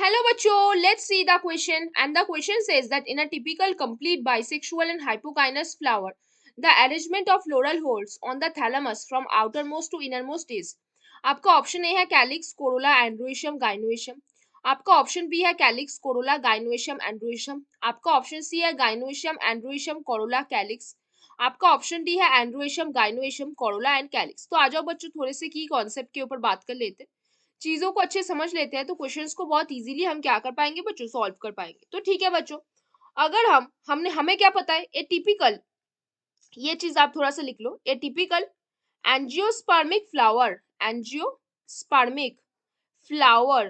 Hello bachcho, let's see the question. And the question says that in a typical complete bisexual and hypokynous flower, the arrangement of floral holes on the thalamus from outermost to innermost is. आपका option A है calyx Corolla एंड्रोइशियम गाइनोइशियम, आपका option B है calyx Corolla गाइनोइशियम एंड्रोइशियम, आपका option C है गाइनोइशियम एंड्रोइशियम Corolla calyx, आपका option D है एंड्रोइशियम गाइनोइशियम Corolla and calyx. तो आ जाओ बच्चों थोड़े से की कॉन्सेप्ट के ऊपर बात कर लेते हैं, चीजों को अच्छे समझ लेते हैं तो क्वेश्चंस को बहुत इजीली हम क्या कर पाएंगे बच्चों, सॉल्व कर पाएंगे। तो ठीक है बच्चों, अगर हमें क्या पता है, ए टिपिकल, ये चीज आप थोड़ा सा लिख लो, a typical angiospermic flower, angiospermic flower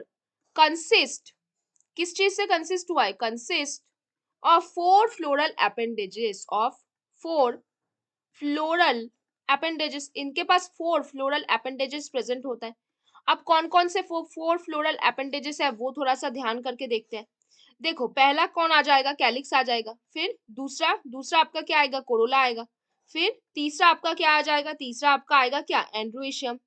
consist, किस चीज से कंसिस्ट हुआ है, consist of four floral appendages, of four floral appendages, इनके पास फोर फ्लोरल अपेंडेजेस प्रेजेंट होता है। अब कौन कौन से फोर फ्लोरल अपेंडेजेस है वो थोड़ा सा ध्यान करके देखते हैं। देखो पहला कौन आ जाएगा, कैलिक्स आ जाएगा, फिर दूसरा दूसरा आपका क्या आएगा, कोरोला आएगा, फिर तीसरा आपका क्या आ जाएगा, तीसरा आपका आएगा क्या, एंड्रोइशियम,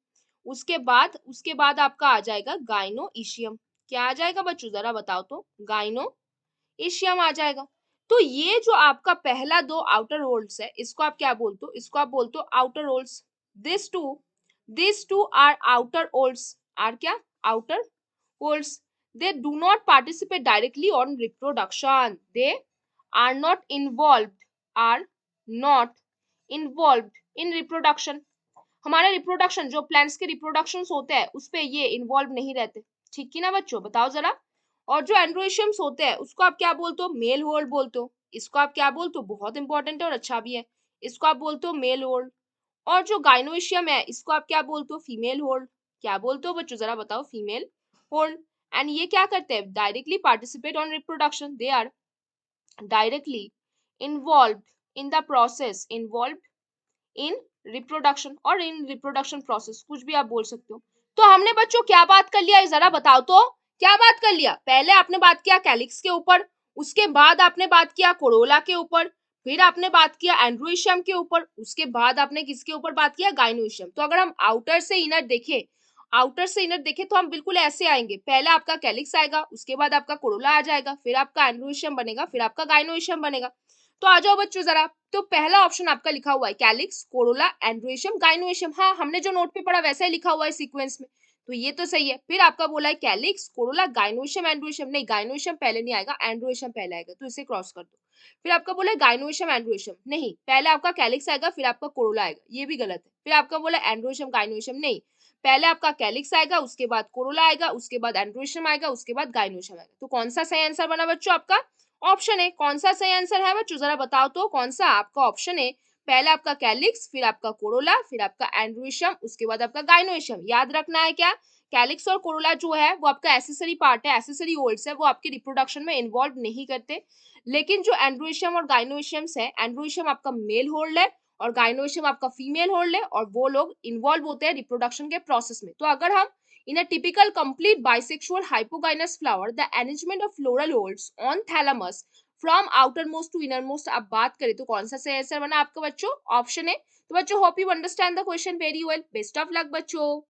उसके बाद आपका आ जाएगा गाइनोइशियम। क्या आ जाएगा बच्चों जरा बताओ तो, गाइनोइशियम आ जाएगा। तो ये जो आपका पहला दो आउटर होल्स है, इसको आप क्या बोलते हो, इसको आप बोलते हो outer whorls. This two are outer whorls, are क्या, outer whorls. They do not participate directly on reproduction. They are not involved in reproduction. हमारा रिप्रोडक्शन, जो प्लांट्स के रिप्रोडक्शन होते हैं उस पे ये इन्वॉल्व नहीं रहते। ठीक है ना बच्चों, बताओ जरा। और जो एंड्रोइशियम्स होते हैं उसको आप क्या बोलते हो, मेल होल्ड बोलते हो। इसको आप क्या बोलते हो, बहुत इंपॉर्टेंट है और अच्छा भी है, इसको आप बोलते हो मेल होल्ड। और जो गाइनोइशियम है इसको आप क्या बोलते हो, फीमेल होल्ड। क्या बोलते हो बच्चों जरा बताओ, फीमेल होल्ड। एंड ये क्या करते हैं, directly participate on reproduction, they are directly involve in the process, involve in reproduction और इन रिप्रोडक्शन प्रोसेस, कुछ भी आप बोल सकते हो। तो हमने बच्चों क्या बात कर लिया जरा बताओ तो, क्या बात कर लिया, पहले आपने बात किया कैलिक्स के ऊपर, उसके बाद आपने बात किया कोरोला के ऊपर, फिर आपने बात किया एंड्रोइशियम के ऊपर, उसके बाद आपने किसके ऊपर बात किया, गाइनोइशियम। तो अगर हम आउटर से इनर देखें तो हम बिल्कुल ऐसे आएंगे, पहले आपका कैलिक्स आएगा, उसके बाद आपका कोरोला आ जाएगा, फिर आपका एंड्रोइशियम बनेगा, फिर आपका गाइनोइशियम बनेगा। तो आ जाओ बच्चों जरा, तो पहला ऑप्शन आपका लिखा हुआ है कैलिक्स कोरोला एंड्रोइशियम गाइनोइशियम, हाँ हमने जो नोट पे पढ़ा वैसा ही लिखा हुआ है सीक्वेंस में, तो ये तो सही है। फिर आपका बोला है कैलिक्स कोरोला गाइनोइशियम एंड्रोइशियम, नहीं गाइनोइशियम पहले नहीं आएगा, एंड्रोइशियम पहले आएगा, तो इसे क्रॉस कर दो। फिर आपका बोला है गाइनोइशियम एंड्रोइशियम, नहीं पहले आपका कैलिक्स आएगा फिर आपका कोरोला आएगा, ये भी गलत है। फिर आपका बोला एंड्रोइशियम गाइनोइशियम, नहीं पहले आपका कैलिक्स आएगा उसके बाद कोरोला आएगा उसके बाद एंड्रोइशियम आएगा उसके बाद गाइनोइशियम आएगा। तो कौन सा सही आंसर बना बच्चों आपका, ऑप्शन है। कौन सा सही आंसर है बच्चों जरा बताओ तो, कौन सा, आपका ऑप्शन है, पहले आपका कैलिक्स फिर आपका कोरोला फिर आपका एंड्रोइशियम उसके बाद आपका गाइनोइशियम। याद रखना है क्या, कैलिक्स और कोरोला जो है वो आपका एसेसरी पार्ट है, एसेसरी होल्ड्स है, वो आपके रिप्रोडक्शन में इन्वॉल्व नहीं करते। लेकिन जो एंड्रोइशियम और गाइनोइशियम्स है, एंड्रोइशियम आपका मेल होल्ड है और गाइनोइशियम आपका फीमेल होल्ड है, और वो लोग इन्वॉल्व होते हैं रिप्रोडक्शन के प्रोसेस में। तो अगर हम in a typical complete bisexual hypogynous flower, the arrangement of floral holes on thalamus from outermost to innermost अब बात करें तो कौन सा सही आंसर बना आपका बच्चों, ऑप्शन है। तो बच्चों hope you understand the question very well, best of luck बच्चों।